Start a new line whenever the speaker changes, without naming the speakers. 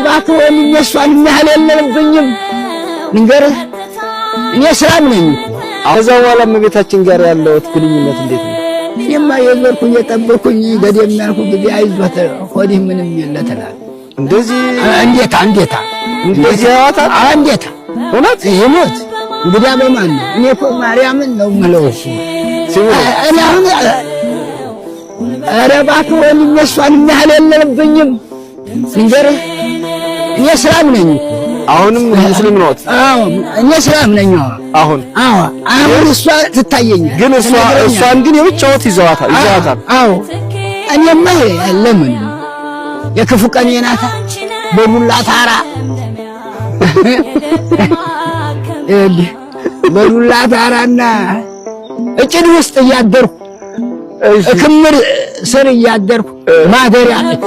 እባክህ ወንድሜ እሷን ያህል የለብኝም ንገርህ እኔ ሰላም ነኝ
ከዛ በኋላ እመቤታችን ጋር ያለው ግንኙነት እንዴት ነው?
እኔማ የዘርኩኝ የጠበኩኝ ገደም ያልኩ ጊዜ አይዞህ ሆዲህ ምንም የለተላል
እንደዚህ
እንዴታ
እንደዚህ ያዋታል
እንዴታ
እውነት
ይሞት እንግዲህ በማን ነው? እኔ እኮ ማርያምን ነው የምለው እሱ እኔ አሁን ኧረ እባክህ ወንድሜ እሷን ያህል የለብኝም ንገርህ እኔ ሰላም ነኝ
አሁንም ሙስሊም ነው?
አዎ እኔ ሰላም ነኝ
አሁን
እሷ ትታየኛል
ግን እሷን ግን የብቻዎት ይዘዋታል
አዎ እኔማ ለምን የክፉ ቀን የናታ በዱላ ታራ በዱላ ታራና እጭድ ውስጥ እያደርኩ ክምር ስር እያደርኩ ማደሪያ ነች